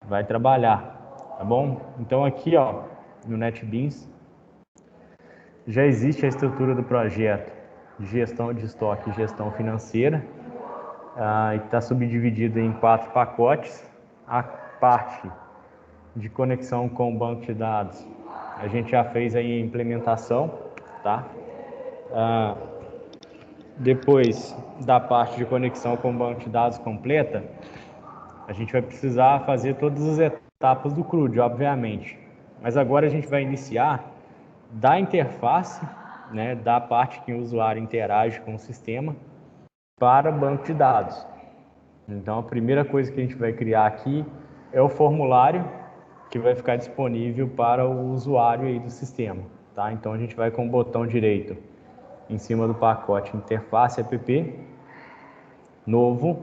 vai trabalhar, tá bom? Então aqui, ó, no NetBeans, já existe a estrutura do projeto de gestão de estoque e gestão financeira, e está subdividido em 4 pacotes. A parte de conexão com o banco de dados, a gente já fez aí a implementação, tá? Depois da parte de conexão com o banco de dados completa, a gente vai precisar fazer todas as etapas do CRUD, obviamente. Mas agora a gente vai iniciar da interface, né, da parte que o usuário interage com o sistema, para o banco de dados. Então, a primeira coisa que a gente vai criar aqui é o formulário que vai ficar disponível para o usuário aí do sistema, tá? Então, a gente vai com o botão direito em cima do pacote interface app, novo,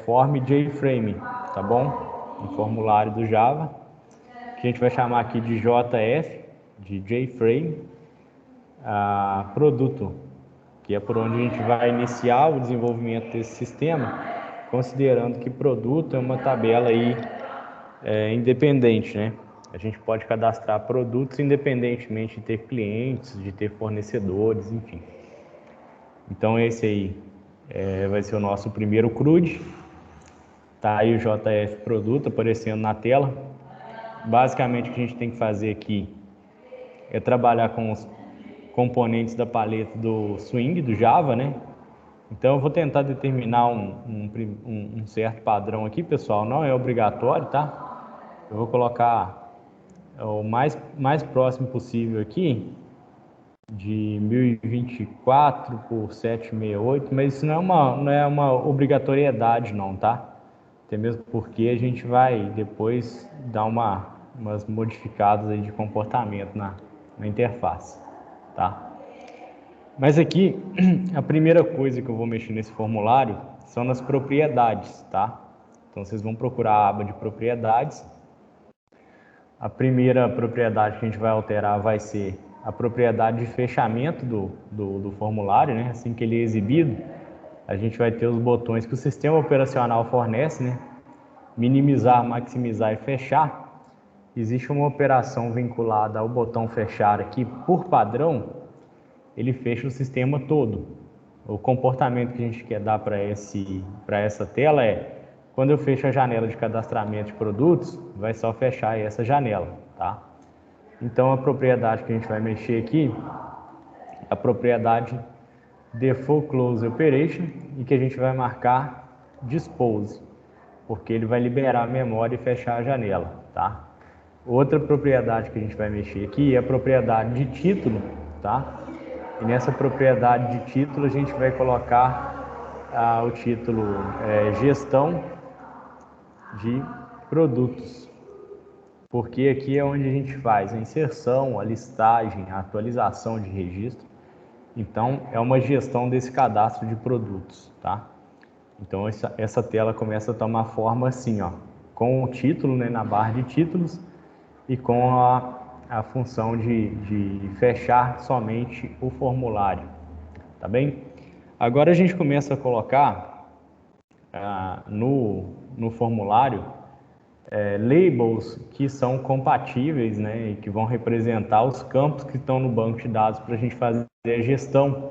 form JFrame, tá bom? Um formulário do Java, que a gente vai chamar aqui de JF, de JFrame, produto, que é por onde a gente vai iniciar o desenvolvimento desse sistema, considerando que produto é uma tabela aí independente, né? A gente pode cadastrar produtos independentemente de ter clientes, de ter fornecedores, enfim. Então esse aí vai ser o nosso primeiro CRUD. Tá aí o JF produto aparecendo na tela. Basicamente o que a gente tem que fazer aqui é trabalhar com os componentes da paleta do Swing, do Java, né? Então eu vou tentar determinar um certo padrão aqui, pessoal, não é obrigatório, tá? Eu vou colocar o mais próximo possível aqui, de 1024 por 768, mas isso não é uma obrigatoriedade não, tá? Até mesmo porque a gente vai depois dar umas modificadas aí de comportamento na interface, tá? Mas aqui, a primeira coisa que eu vou mexer nesse formulário são nas propriedades, tá? Então, vocês vão procurar a aba de propriedades. A primeira propriedade que a gente vai alterar vai ser a propriedade de fechamento do formulário, né? Assim que ele é exibido, a gente vai ter os botões que o sistema operacional fornece, né? Minimizar, maximizar e fechar. Existe uma operação vinculada ao botão fechar aqui, por padrão, ele fecha o sistema todo. O comportamento que a gente quer dar para essa tela é, quando eu fecho a janela de cadastramento de produtos, vai só fechar essa janela, tá? Então, a propriedade que a gente vai mexer aqui é a propriedade Default Close Operation, e que a gente vai marcar Dispose, porque ele vai liberar a memória e fechar a janela, tá? Outra propriedade que a gente vai mexer aqui é a propriedade de título, tá? E nessa propriedade de título a gente vai colocar o título gestão de produtos, porque aqui é onde a gente faz a inserção, a listagem, a atualização de registro. Então é uma gestão desse cadastro de produtos, tá? Então essa tela começa a tomar forma assim, ó, com o título, né, na barra de títulos, e com a função de fechar somente o formulário, tá bem? Agora a gente começa a colocar no formulário labels que são compatíveis, né, e que vão representar os campos que estão no banco de dados para a gente fazer a gestão.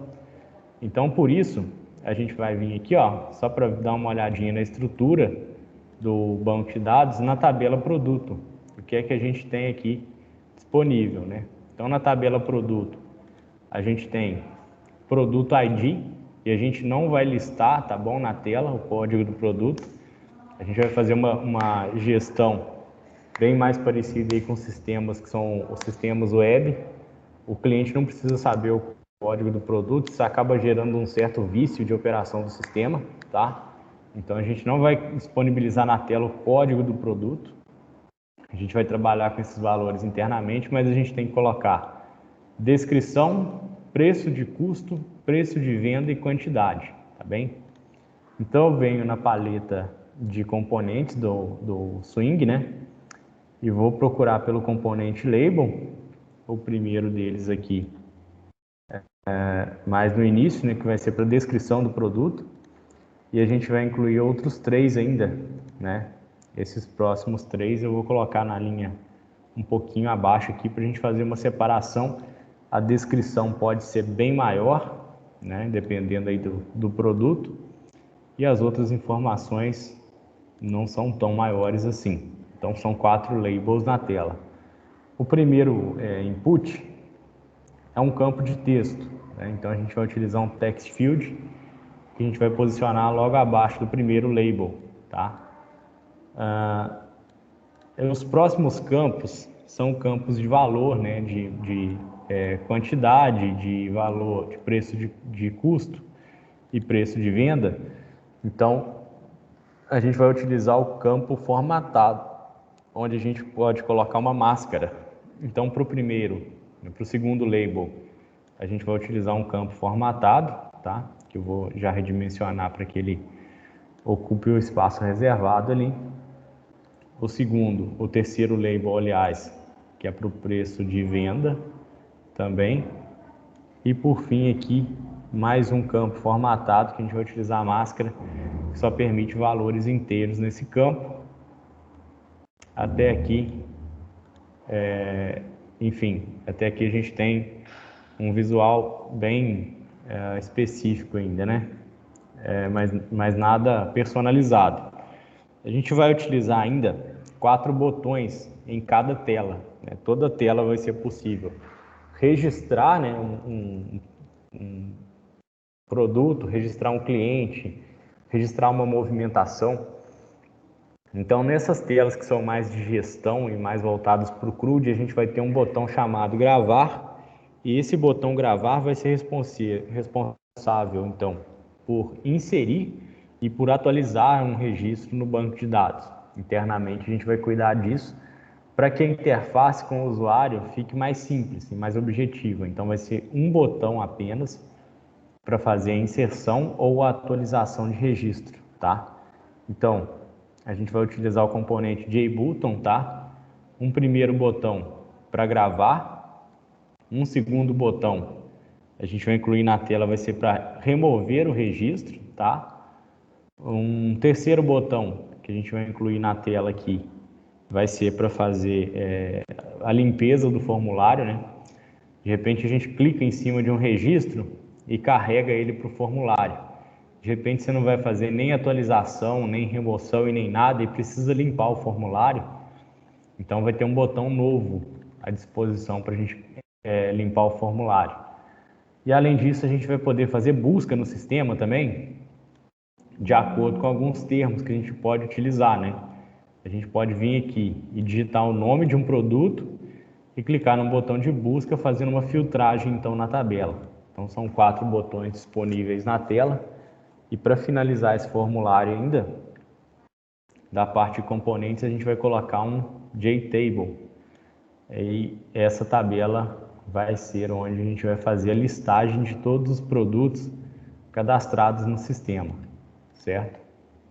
Então, por isso, a gente vai vir aqui, ó, só para dar uma olhadinha na estrutura do banco de dados, na tabela produto, o que é que a gente tem aqui disponível, né? Então, na tabela produto, a gente tem produto ID, e a gente não vai listar, tá bom, na tela, o código do produto. A gente vai fazer uma gestão bem mais parecida aí com sistemas que são os sistemas web. O cliente não precisa saber o código do produto, isso acaba gerando um certo vício de operação do sistema, tá? Então a gente não vai disponibilizar na tela o código do produto. A gente vai trabalhar com esses valores internamente, mas a gente tem que colocar descrição, preço de custo, preço de venda e quantidade, tá bem? Então eu venho na paleta de componentes do Swing, né? E vou procurar pelo componente Label, o primeiro deles aqui, mais no início, né? Que vai ser para descrição do produto. E a gente vai incluir outros 3 ainda, né? Esses próximos 3 eu vou colocar na linha um pouquinho abaixo aqui para a gente fazer uma separação. A descrição pode ser bem maior, né, dependendo aí do produto, e as outras informações não são tão maiores assim. Então são 4 labels na tela. O primeiro input é um campo de texto, né? Então a gente vai utilizar um text field que a gente vai posicionar logo abaixo do primeiro label, tá? Os próximos campos são campos de valor, né? De quantidade, de valor, de preço de custo e preço de venda. Então a gente vai utilizar o campo formatado, onde a gente pode colocar uma máscara. Então para o segundo label, a gente vai utilizar um campo formatado, tá? Que eu vou já redimensionar para que ele ocupe o espaço reservado ali. O terceiro label, aliás, que é para o preço de venda também. E por fim aqui, mais um campo formatado que a gente vai utilizar a máscara, que só permite valores inteiros nesse campo. Até aqui, enfim, até aqui a gente tem um visual bem específico ainda, né? Mas nada personalizado. A gente vai utilizar ainda 4 botões em cada tela, né? Toda tela vai ser possível registrar, né, um produto, registrar um cliente, registrar uma movimentação. Então, nessas telas que são mais de gestão e mais voltadas para o CRUD, a gente vai ter um botão chamado gravar, e esse botão gravar vai ser responsável, então, por inserir e por atualizar um registro no banco de dados. Internamente, a gente vai cuidar disso para que a interface com o usuário fique mais simples e mais objetiva. Então, vai ser um botão apenas para fazer a inserção ou a atualização de registro, tá? Então, a gente vai utilizar o componente JButton, tá? Um primeiro botão para gravar, um segundo botão a gente vai incluir na tela, vai ser para remover o registro, tá? Um terceiro botão que a gente vai incluir na tela aqui vai ser para fazer a limpeza do formulário, né? De repente a gente clica em cima de um registro e carrega ele para o formulário. De repente você não vai fazer nem atualização, nem remoção e nem nada e precisa limpar o formulário. Então vai ter um botão novo à disposição para a gente limpar o formulário. E além disso a gente vai poder fazer busca no sistema também, de acordo com alguns termos que a gente pode utilizar, né? A gente pode vir aqui e digitar o nome de um produto e clicar no botão de busca, fazendo uma filtragem então na tabela. Então são 4 botões disponíveis na tela. E para finalizar esse formulário ainda, da parte de componentes, a gente vai colocar um JTable. E essa tabela vai ser onde a gente vai fazer a listagem de todos os produtos cadastrados no sistema, certo?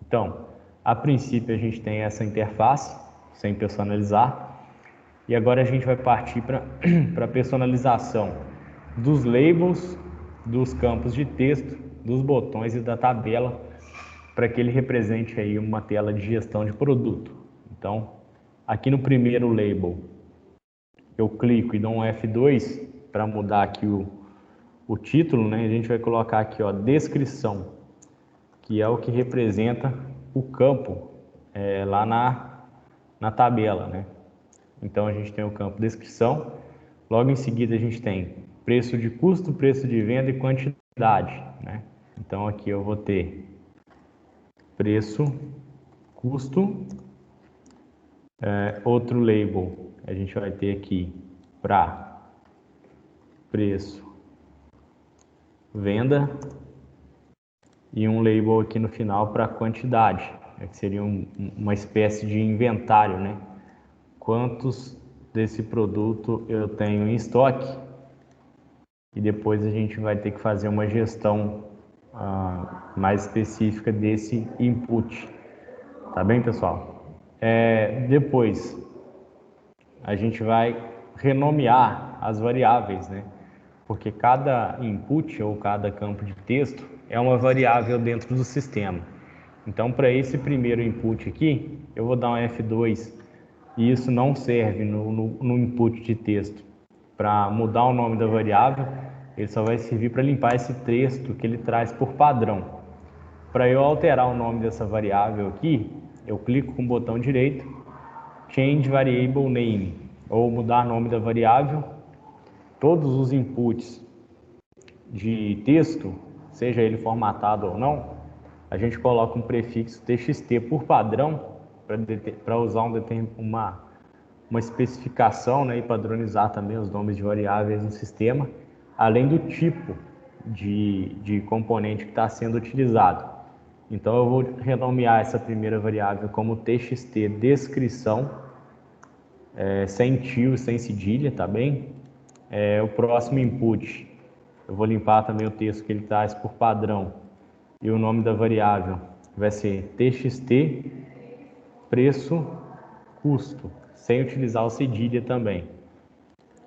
Então, a princípio a gente tem essa interface, sem personalizar, e agora a gente vai partir para a personalização dos labels, dos campos de texto, dos botões e da tabela, para que ele represente aí uma tela de gestão de produto. Então, aqui no primeiro label, eu clico e dou um F2 para mudar aqui o título, né? A gente vai colocar aqui, ó, descrição, que é o que representa o campo lá na tabela, né? Então a gente tem o campo descrição, logo em seguida a gente tem preço de custo, preço de venda e quantidade, né? Então aqui eu vou ter preço, custo, outro label a gente vai ter aqui para preço, venda e um label aqui no final para quantidade, que seria uma espécie de inventário, né? Quantos desse produto eu tenho em estoque, e depois a gente vai ter que fazer uma gestão mais específica desse input, tá bem, pessoal? Depois a gente vai renomear as variáveis, né? Porque cada input ou cada campo de texto é uma variável dentro do sistema. Então, para esse primeiro input aqui, eu vou dar um F2 e isso não serve no input de texto para mudar o nome da variável, ele só vai servir para limpar esse texto que ele traz por padrão. Para eu alterar o nome dessa variável aqui, eu clico com o botão direito, Change Variable Name, ou mudar o nome da variável. Todos os inputs de texto, seja ele formatado ou não, a gente coloca um prefixo txt por padrão para usar uma especificação, né, e padronizar também os nomes de variáveis no sistema, além do tipo de componente que está sendo utilizado. Então eu vou renomear essa primeira variável como txt descrição, sem tio, sem cedilha, tá bem? O próximo input, eu vou limpar também o texto que ele traz por padrão, e o nome da variável vai ser txt preço custo, sem utilizar o cedilha também.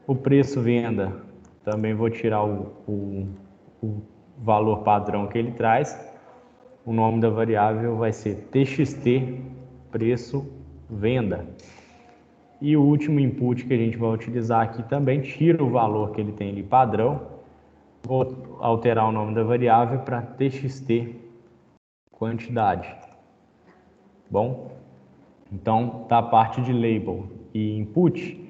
O preço venda, também vou tirar o valor padrão que ele traz. O nome da variável vai ser txt preço venda. E o último input que a gente vai utilizar aqui também tira o valor que ele tem ali padrão. Vou alterar o nome da variável para txt quantidade. Bom, então tá a parte de label e input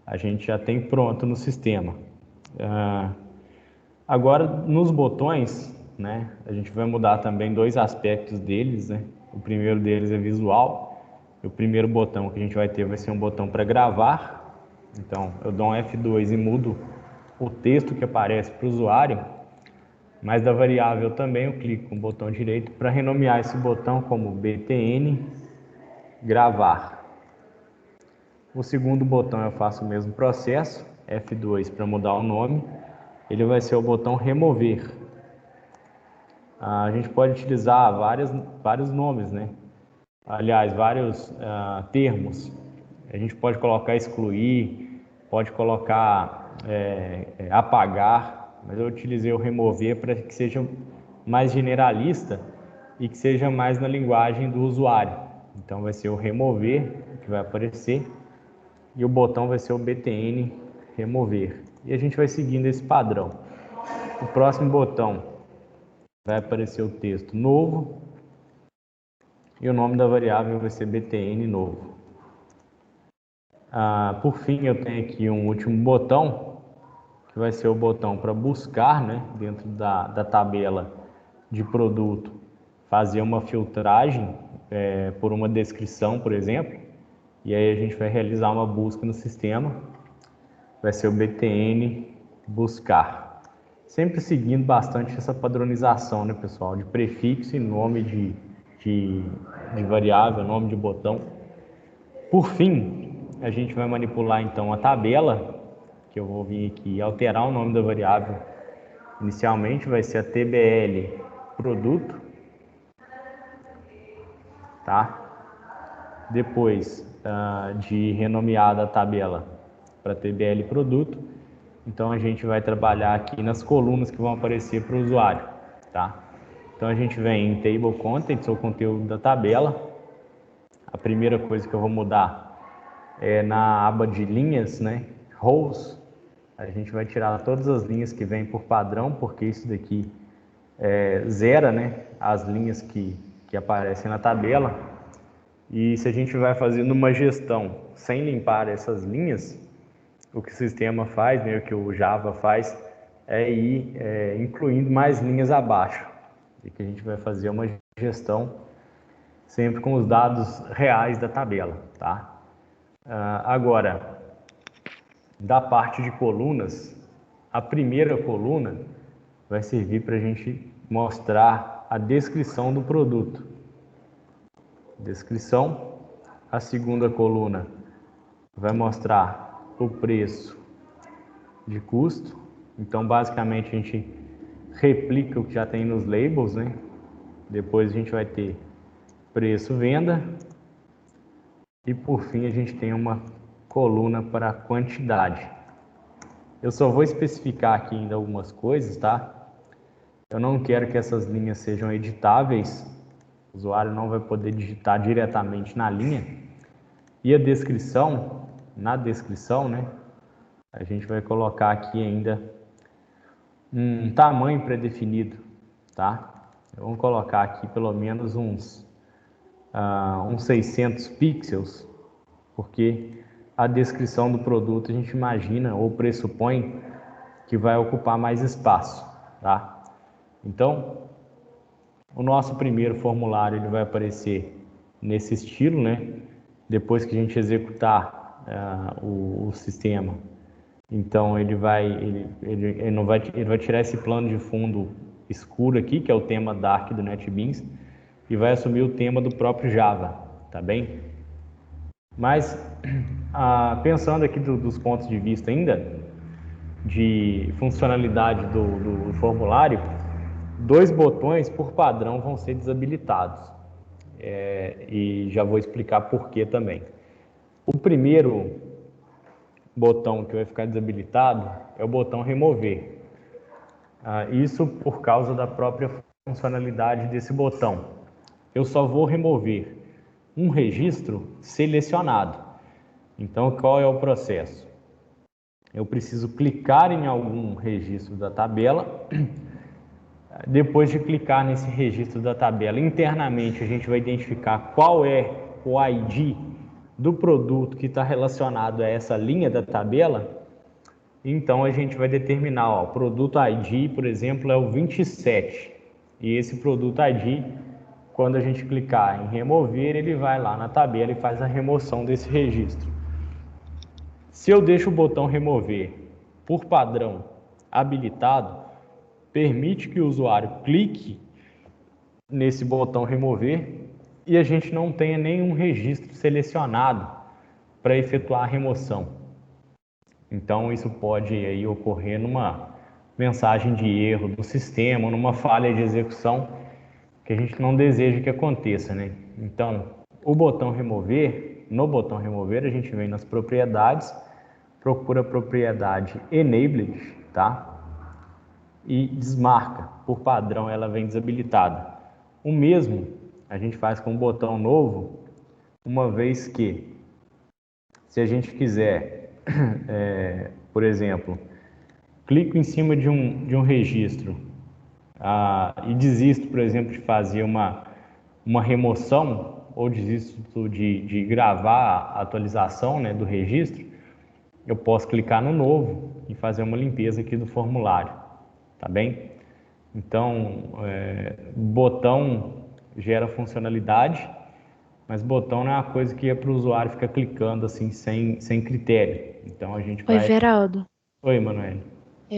a gente já tem pronto no sistema. Agora nos botões, né, a gente vai mudar também dois aspectos deles, né? O primeiro deles é visual. O primeiro botão que a gente vai ter vai ser um botão para gravar. Então eu dou um F2 e mudo o texto que aparece para o usuário. Mas da variável também eu clico com o botão direito para renomear esse botão como btn gravar. O segundo botão eu faço o mesmo processo, F2 para mudar o nome. Ele vai ser o botão remover. A gente pode utilizar vários nomes, né? Aliás, vários termos. A gente pode colocar excluir, pode colocar apagar, mas eu utilizei o remover para que seja mais generalista e que seja mais na linguagem do usuário. Então vai ser o remover que vai aparecer e o botão vai ser o btn remover. E a gente vai seguindo esse padrão. O próximo botão vai aparecer o texto novo e o nome da variável vai ser btn novo. Por fim, eu tenho aqui um último botão, que vai ser o botão para buscar, né, dentro da tabela de produto, fazer uma filtragem por uma descrição, por exemplo, e aí a gente vai realizar uma busca no sistema, vai ser o btn buscar. Sempre seguindo bastante essa padronização, né, pessoal, de prefixo e nome de variável, nome de botão. Por fim, a gente vai manipular então a tabela, que eu vou vir aqui e alterar o nome da variável. Inicialmente vai ser a tbl produto, tá? Depois de renomeada a tabela para tbl produto, então a gente vai trabalhar aqui nas colunas que vão aparecer para o usuário, tá? Então a gente vem em Table Contents, ou conteúdo da tabela. A primeira coisa que eu vou mudar é na aba de linhas, né? Rows. A gente vai tirar todas as linhas que vêm por padrão, porque isso daqui zera, né, as linhas que aparecem na tabela. E se a gente vai fazendo uma gestão sem limpar essas linhas, o que o sistema faz, né, o que o Java faz, é ir incluindo mais linhas abaixo. E que a gente vai fazer uma gestão sempre com os dados reais da tabela, tá? Agora, da parte de colunas, a primeira coluna vai servir para a gente mostrar a descrição do produto. Descrição. A segunda coluna vai mostrar o preço de custo. Então, basicamente, a gente replica o que já tem nos labels, né? Depois a gente vai ter preço venda. E por fim, a gente tem uma coluna para quantidade. Eu só vou especificar aqui ainda algumas coisas, tá? Eu não quero que essas linhas sejam editáveis, O usuário não vai poder digitar diretamente na linha. E a descrição, na descrição, né, a gente vai colocar aqui ainda um tamanho pré-definido, tá? Vamos colocar aqui pelo menos uns 600 pixels, porque a descrição do produto a gente imagina ou pressupõe que vai ocupar mais espaço, tá? Então, o nosso primeiro formulário ele vai aparecer nesse estilo, né? Depois que a gente executar o sistema, então ele vai tirar esse plano de fundo escuro aqui, que é o tema Dark do NetBeans, e vai assumir o tema do próprio Java, tá bem? Mas pensando aqui dos pontos de vista ainda de funcionalidade do formulário, 2 botões por padrão vão ser desabilitados. E já vou explicar por que também. O primeiro botão que vai ficar desabilitado é o botão remover. Isso por causa da própria funcionalidade desse botão. Eu só vou remover um registro selecionado. Então, qual é o processo? Eu preciso clicar em algum registro da tabela. Depois de clicar nesse registro da tabela, internamente a gente vai identificar qual é o ID do produto que está relacionado a essa linha da tabela. Então a gente vai determinar, o produto ID, por exemplo, é o 27. E esse produto ID, quando a gente clicar em remover, ele vai lá na tabela e faz a remoção desse registro. Se eu deixo o botão remover por padrão habilitado, permite que o usuário clique nesse botão remover e a gente não tenha nenhum registro selecionado para efetuar a remoção. Então isso pode aí ocorrer numa mensagem de erro do sistema, numa falha de execução que a gente não deseja que aconteça, né? Então, o botão remover, no botão remover a gente vem nas propriedades, procura a propriedade enabled, tá? E desmarca, por padrão ela vem desabilitada. O mesmo a gente faz com o botão novo, uma vez que, se a gente quiser, por exemplo, clico em cima de um registro e desisto, por exemplo, de fazer uma remoção ou desisto de gravar a atualização, né, do registro, eu posso clicar no novo e fazer uma limpeza aqui do formulário, tá bem? Então, botão gera funcionalidade, mas botão não é uma coisa que é para o usuário ficar clicando assim sem critério. Então a gente vai... Oi, Geraldo. Oi, Manoel.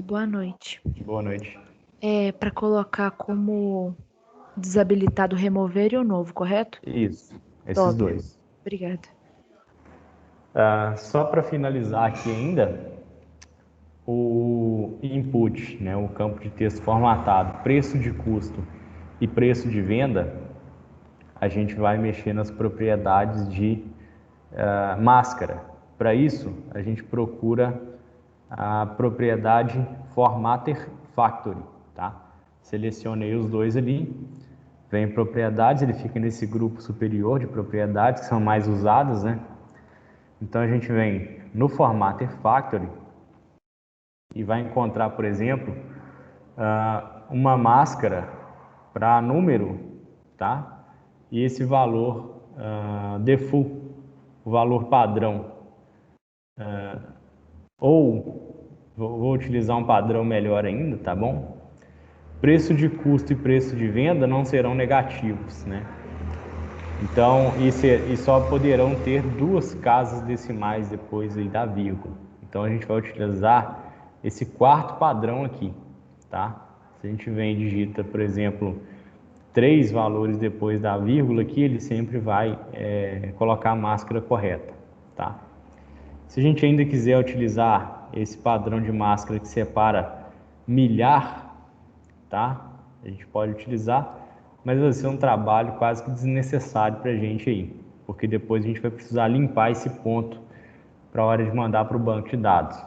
Boa noite. Boa noite. Para colocar como desabilitado remover e o novo, correto? Isso, esses Top. dois. Obrigada. Só para finalizar aqui ainda, o input, né, o campo de texto formatado, preço de custo e preço de venda, a gente vai mexer nas propriedades de máscara. Para isso, a gente procura a propriedade Formatter Factory, tá? Selecionei os dois ali, vem propriedades, ele fica nesse grupo superior de propriedades que são mais usadas, né? Então a gente vem no Formatter Factory e vai encontrar, por exemplo, uma máscara para número, tá? E esse valor default, o valor padrão. Ou vou utilizar um padrão melhor ainda, tá bom? Preço de custo e preço de venda não serão negativos, né? Então, e só poderão ter 2 casas decimais depois aí da vírgula. Então, a gente vai utilizar esse quarto padrão aqui, tá? Se a gente vem e digita, por exemplo, 3 valores depois da vírgula aqui, ele sempre vai colocar a máscara correta, tá? Se a gente ainda quiser utilizar esse padrão de máscara que separa milhar, tá? A gente pode utilizar, mas vai ser um trabalho quase que desnecessário para a gente aí, porque depois a gente vai precisar limpar esse ponto para a hora de mandar para o banco de dados.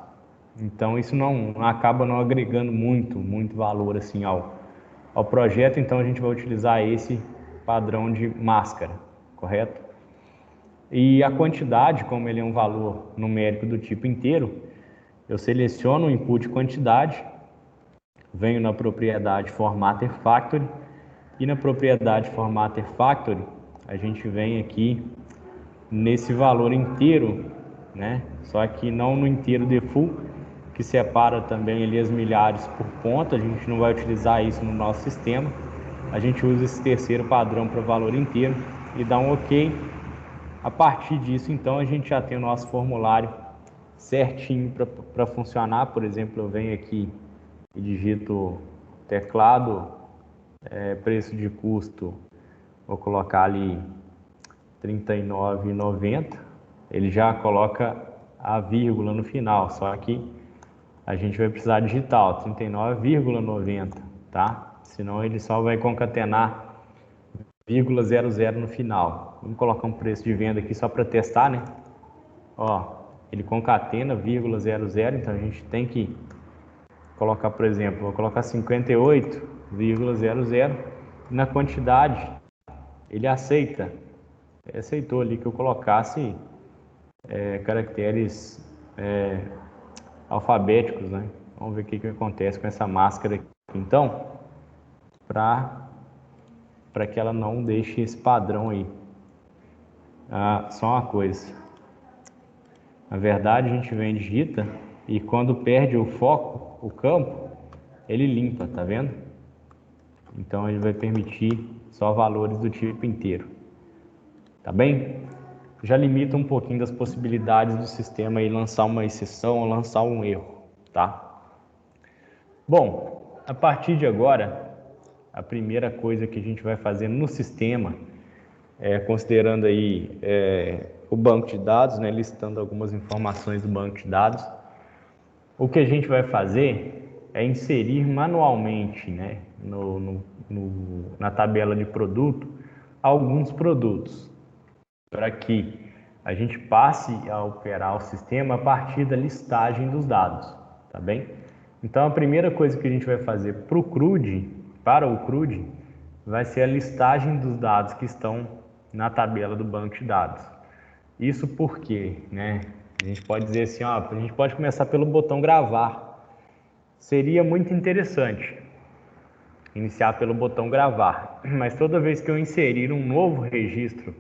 Então isso acaba não agregando muito valor assim ao projeto, então a gente vai utilizar esse padrão de máscara, correto? E a quantidade, como ele é um valor numérico do tipo inteiro, eu seleciono o input quantidade, venho na propriedade formatter factory, e na propriedade formatter factory, a gente vem aqui nesse valor inteiro, né? Só que não no inteiro default, que separa também ali as milhares por ponto. A gente não vai utilizar isso no nosso sistema. A gente usa esse terceiro padrão para valor inteiro e dá um OK. A partir disso, então, a gente já tem o nosso formulário certinho para funcionar. Por exemplo, eu venho aqui e digito teclado, preço de custo, vou colocar ali R$ 39,90. Ele já coloca a vírgula no final, só que a gente vai precisar digitar 39,90, tá? Senão ele só vai concatenar .00 no final. Vamos colocar um preço de venda aqui só para testar, né? Ó, ele concatena .00, então a gente tem que colocar, por exemplo, vou colocar 58,00 na quantidade. Ele aceita. Ele aceitou ali que eu colocasse caracteres alfabéticos, né? Vamos ver o que acontece com essa máscara aqui. Então, para que ela não deixe esse padrão aí. Só uma coisa. Na verdade, a gente vem e digita e quando perde o foco, o campo, ele limpa, tá vendo? Então, ele vai permitir só valores do tipo inteiro. Tá bem? Já limita um pouquinho das possibilidades do sistema aí lançar uma exceção ou lançar um erro, tá? Bom, a partir de agora, a primeira coisa que a gente vai fazer no sistema, considerando aí o banco de dados, né, listando algumas informações do banco de dados, o que a gente vai fazer é inserir manualmente, né, na tabela de produto, alguns produtos, para que a gente passe a operar o sistema a partir da listagem dos dados, tá bem? Então, a primeira coisa que a gente vai fazer para o CRUD, vai ser a listagem dos dados que estão na tabela do banco de dados. Isso porque, né, a gente pode dizer assim, ó, a gente pode começar pelo botão gravar. Seria muito interessante iniciar pelo botão gravar, mas toda vez que eu inserir um novo registro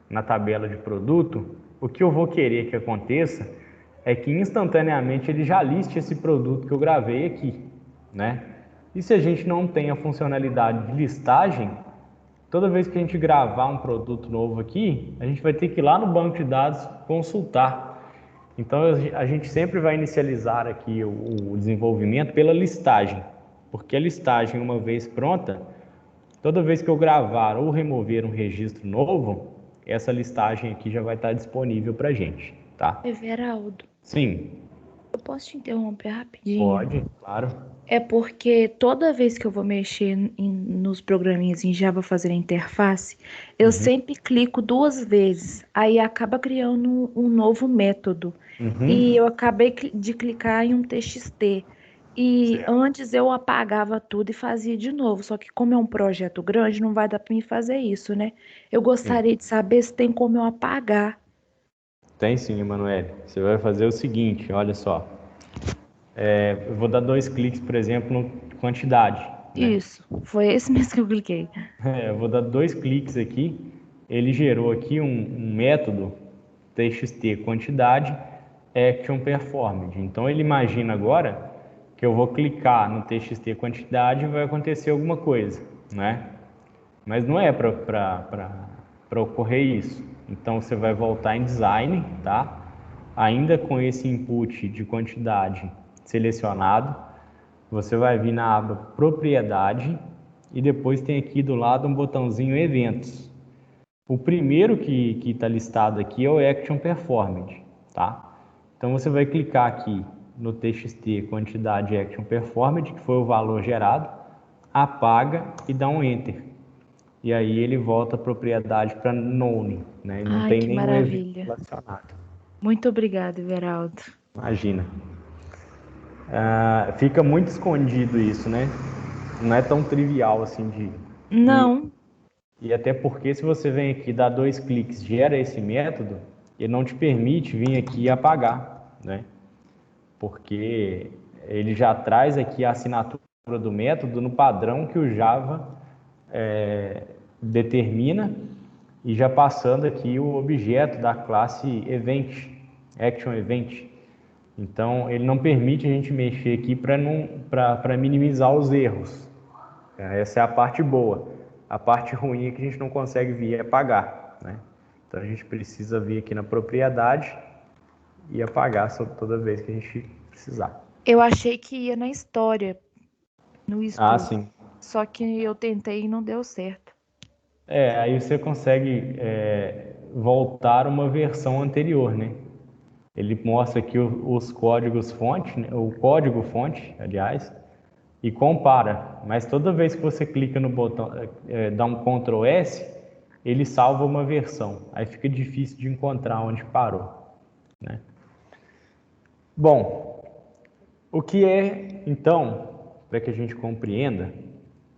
na tabela de produto, o que eu vou querer que aconteça é que instantaneamente ele já liste esse produto que eu gravei aqui, né? E se a gente não tem a funcionalidade de listagem, toda vez que a gente gravar um produto novo aqui, a gente vai ter que ir lá no banco de dados consultar. Então a gente sempre vai inicializar aqui o desenvolvimento pela listagem, porque a listagem, uma vez pronta, toda vez que eu gravar ou remover um registro novo, essa listagem aqui já vai estar disponível para a gente, tá? Everaldo, Sim. eu posso te interromper rapidinho? Pode, claro. É porque toda vez que eu vou mexer nos programinhas em Java fazer a interface, eu sempre clico 2 vezes, aí acaba criando um novo método. E eu acabei de clicar em um TXT. E Certo. antes eu apagava tudo e fazia de novo. Só que como é um projeto grande, não vai dar para mim fazer isso, né? Eu gostaria de saber se tem como eu apagar. Tem sim, Emanuele. Você vai fazer o seguinte, olha só. Eu vou dar 2 cliques, por exemplo, no quantidade, né? Isso, foi esse mesmo que eu cliquei. Eu vou dar 2 cliques aqui. Ele gerou aqui um método txt quantidade action performed. Então ele imagina agora que eu vou clicar no txt quantidade e vai acontecer alguma coisa, né? Mas não é para ocorrer isso. Então você vai voltar em design, tá? Ainda com esse input de quantidade selecionado, você vai vir na aba propriedade e depois tem aqui do lado um botãozinho eventos. O primeiro que está listado aqui é o action performed, tá? Então você vai clicar aqui no txt quantidade action performed, que foi o valor gerado, apaga e dá um enter. E aí ele volta a propriedade para none, né? Não Ai, tem que nenhum evento maravilha. relacionado. Muito obrigada, Everaldo. Imagina. Fica muito escondido isso, né? Não é tão trivial assim de Não, E até porque se você vem aqui, dá 2 cliques, gera esse método, ele não te permite vir aqui e apagar, né? Porque ele já traz aqui a assinatura do método no padrão que o Java determina, e já passando aqui o objeto da classe Event, Action Event. Então, ele não permite a gente mexer aqui para minimizar os erros. Essa é a parte boa. A parte ruim é que a gente não consegue vir e apagar, né? Então, a gente precisa vir aqui na propriedade e apagar toda vez que a gente precisar. Eu achei que ia na história, no Ah, estudo. sim. Só que eu tentei e não deu certo. Aí você consegue voltar uma versão anterior, né? Ele mostra aqui os códigos fonte, né? O código fonte, aliás, e compara. Mas toda vez que você clica no botão, dá um Ctrl S, ele salva uma versão. Aí fica difícil de encontrar onde parou, né? Bom, o que é, então, para que a gente compreenda,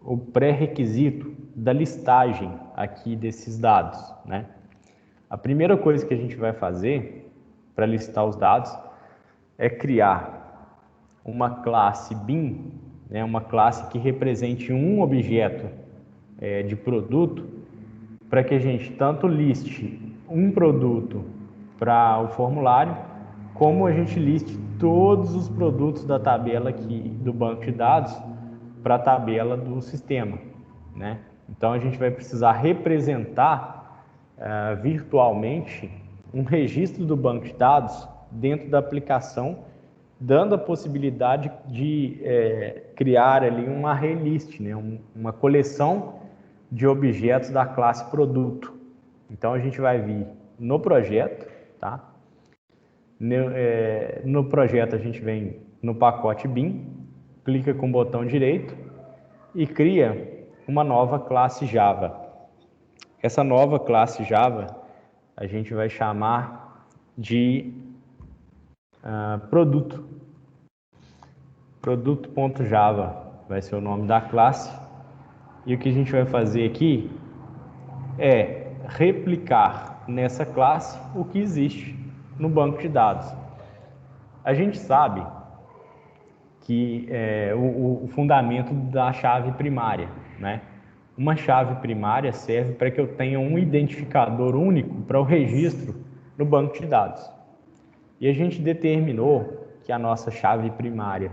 o pré-requisito da listagem aqui desses dados, né? A primeira coisa que a gente vai fazer para listar os dados é criar uma classe bin, né, uma classe que represente um objeto de produto, para que a gente tanto liste um produto para o formulário, como a gente liste todos os produtos da tabela aqui do banco de dados para a tabela do sistema, né? Então a gente vai precisar representar virtualmente um registro do banco de dados dentro da aplicação, dando a possibilidade de criar ali uma array list, né? Uma coleção de objetos da classe produto. Então a gente vai vir no projeto, tá? No projeto a gente vem no pacote bin, clica com o botão direito e cria uma nova classe Java. Essa nova classe Java a gente vai chamar de produto. Produto.java vai ser o nome da classe. E o que a gente vai fazer aqui é replicar nessa classe o que existe no banco de dados. A gente sabe que o fundamento da chave primária, né? Uma chave primária serve para que eu tenha um identificador único para o registro no banco de dados. E a gente determinou que a nossa chave primária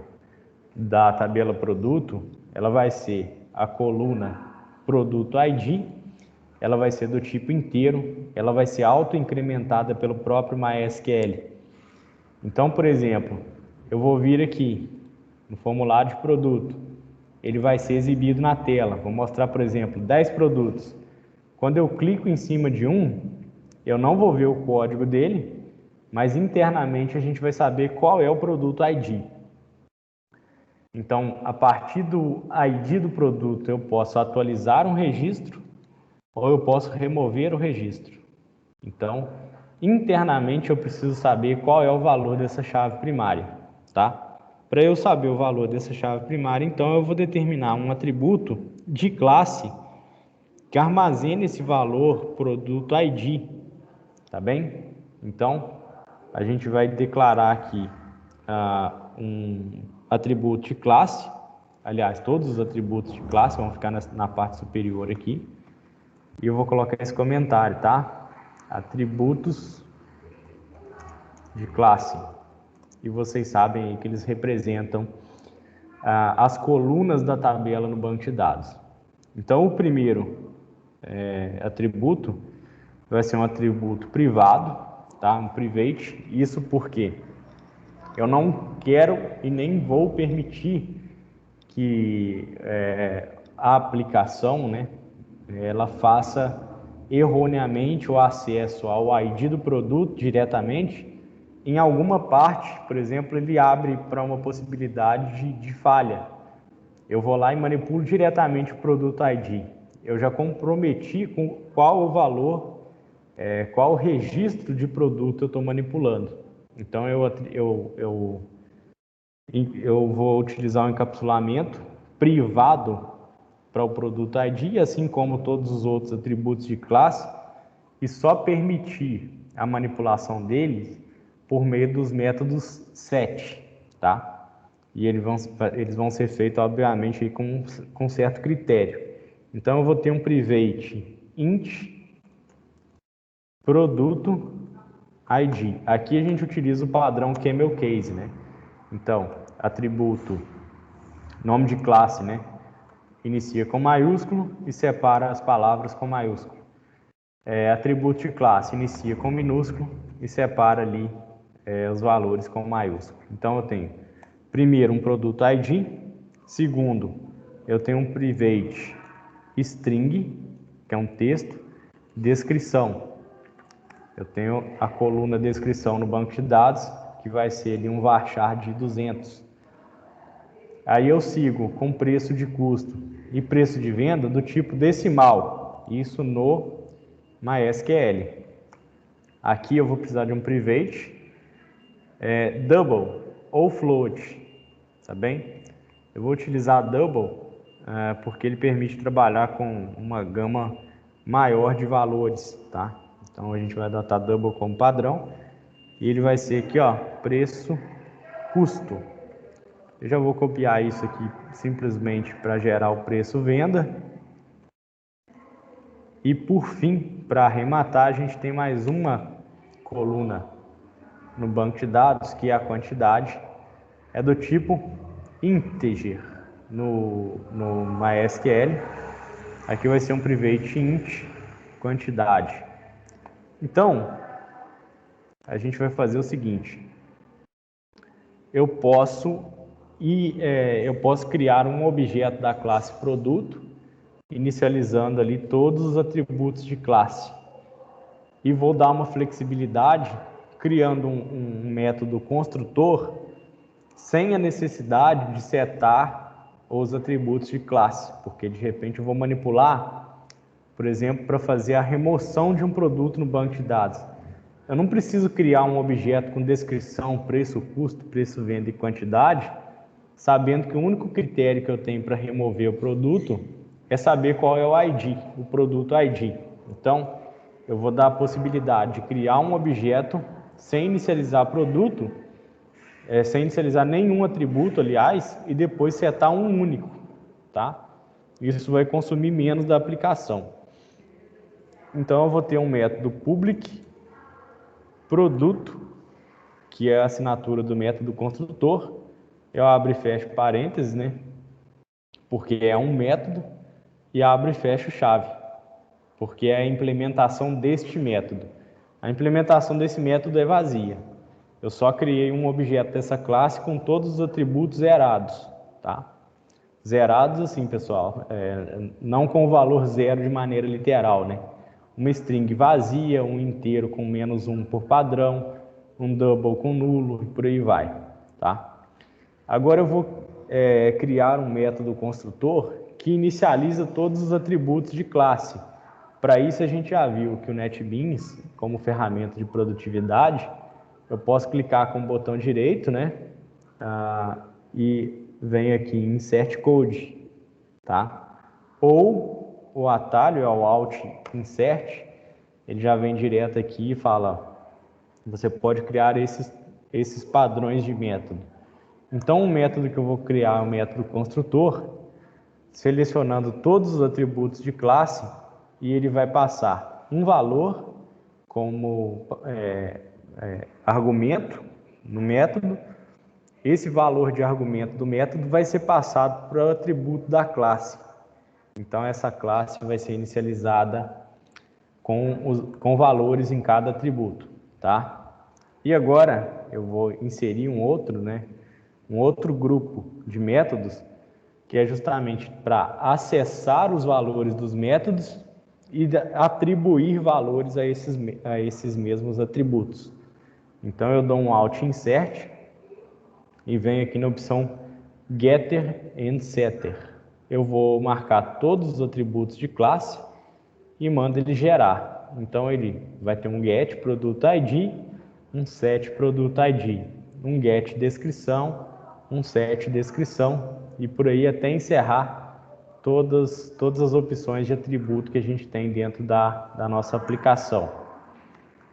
da tabela produto, ela vai ser a coluna produto ID, ela vai ser do tipo inteiro, ela vai ser auto-incrementada pelo próprio MySQL. Então, por exemplo, eu vou vir aqui no formulário de produto, ele vai ser exibido na tela. Vou mostrar, por exemplo, 10 produtos. Quando eu clico em cima de um, eu não vou ver o código dele, mas internamente a gente vai saber qual é o produto ID. Então, a partir do ID do produto, eu posso atualizar um registro ou eu posso remover o registro. Então, internamente eu preciso saber qual é o valor dessa chave primária, tá? Para eu saber o valor dessa chave primária, então eu vou determinar um atributo de classe que armazene esse valor produto ID, tá bem? Então, a gente vai declarar aqui um atributo de classe, aliás, todos os atributos de classe vão ficar na parte superior aqui, e eu vou colocar esse comentário, tá? Atributos de classe. E vocês sabem aí que eles representam as colunas da tabela no banco de dados. Então, o primeiro atributo vai ser um atributo privado, tá? Um private. Isso porque eu não quero e nem vou permitir que a aplicação, né, ela faça erroneamente o acesso ao ID do produto diretamente. Em alguma parte, por exemplo, ele abre para uma possibilidade de falha. Eu vou lá e manipulo diretamente o produto ID. Eu já comprometi com qual o valor, qual o registro de produto eu estou manipulando. Então, eu vou utilizar um encapsulamento privado para o produto ID, assim como todos os outros atributos de classe, e só permitir a manipulação deles por meio dos métodos set, tá? E eles vão ser feitos, obviamente, aí com certo critério. Então, eu vou ter um private int produto ID. Aqui a gente utiliza o padrão camel case, né? Então, atributo nome de classe, né? Inicia com maiúsculo e separa as palavras com maiúsculo. Atributo de classe inicia com minúsculo e separa ali os valores com maiúsculo. Então, eu tenho, primeiro, um produto ID. Segundo, eu tenho um private string, que é um texto. Descrição. Eu tenho a coluna descrição no banco de dados, que vai ser ali um varchar de 200. Aí eu sigo com preço de custo e preço de venda do tipo decimal. Isso no MySQL. Aqui eu vou precisar de um private double ou float, tá bem? Eu vou utilizar double porque ele permite trabalhar com uma gama maior de valores, tá? Então a gente vai adotar double como padrão e ele vai ser aqui, ó, preço custo. Eu já vou copiar isso aqui simplesmente para gerar o preço venda. E por fim, para arrematar, a gente tem mais uma coluna no banco de dados, que é a quantidade, é do tipo integer no MySQL. Aqui vai ser um private int quantidade. Então, a gente vai fazer o seguinte: eu posso criar um objeto da classe produto, inicializando ali todos os atributos de classe. E vou dar uma flexibilidade, criando um método construtor, sem a necessidade de setar os atributos de classe, porque de repente eu vou manipular, por exemplo, para fazer a remoção de um produto no banco de dados. Eu não preciso criar um objeto com descrição, preço, custo, preço, venda e quantidade, sabendo que o único critério que eu tenho para remover o produto é saber qual é o ID, o produto ID. Então, eu vou dar a possibilidade de criar um objeto sem inicializar produto, sem inicializar nenhum atributo, aliás, e depois setar um único, tá? Isso vai consumir menos da aplicação. Então, eu vou ter um método public produto, que é a assinatura do método construtor. Eu abro e fecho parênteses, né? Porque é um método, e abro e fecho chave, porque é a implementação deste método. A implementação desse método é vazia. Eu só criei um objeto dessa classe com todos os atributos zerados, tá? Zerados assim, pessoal, não com o valor zero de maneira literal, né? Uma string vazia, um inteiro com -1 por padrão, um double com nulo e por aí vai, tá? Agora eu vou criar um método construtor que inicializa todos os atributos de classe. Para isso a gente já viu que o NetBeans, como ferramenta de produtividade, eu posso clicar com o botão direito, né? E vem aqui em Insert Code, tá? Ou o atalho é o Alt Insert, ele já vem direto aqui e fala, você pode criar esses padrões de método. Então, o método que eu vou criar é o método construtor, selecionando todos os atributos de classe, e ele vai passar um valor como argumento no método. Esse valor de argumento do método vai ser passado para o atributo da classe. Então, essa classe vai ser inicializada com valores em cada atributo, tá? E agora eu vou inserir um outro grupo de métodos, que é justamente para acessar os valores dos métodos e atribuir valores a esses mesmos atributos. Então eu dou um Alt Insert e venho aqui na opção Getter and Setter. Eu vou marcar todos os atributos de classe e mando ele gerar. Então ele vai ter um Get Produto ID, um Set Produto ID, um Get Descrição, um Set Descrição e por aí até encerrar todas as opções de atributo que a gente tem dentro da nossa aplicação.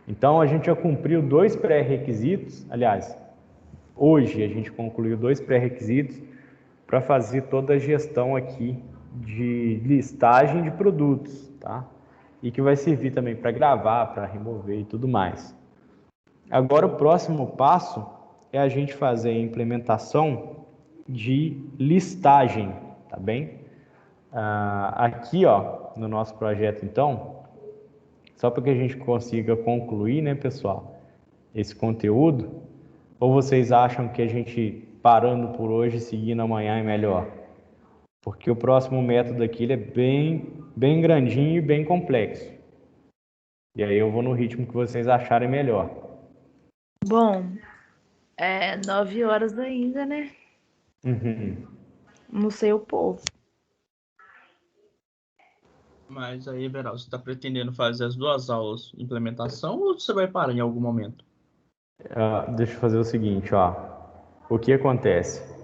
Então, a gente já cumpriu 2 pré-requisitos, aliás, hoje a gente concluiu 2 pré-requisitos para fazer toda a gestão aqui de listagem de produtos, tá? E que vai servir também para gravar, para remover e tudo mais. Agora, o próximo passo é a gente fazer a implementação de listagem, tá bem? Aqui, ó, no nosso projeto, então, só para que a gente consiga concluir, né, pessoal, esse conteúdo, ou vocês acham que a gente parando por hoje e seguindo amanhã é melhor? Porque o próximo método aqui ele é bem grandinho e bem complexo. E aí eu vou no ritmo que vocês acharem melhor. Bom, 9 horas ainda, né? Uhum. Não sei o povo. Mas aí, Everaldo, você está pretendendo fazer as 2 aulas de implementação ou você vai parar em algum momento? Deixa eu fazer o seguinte, ó. O que acontece?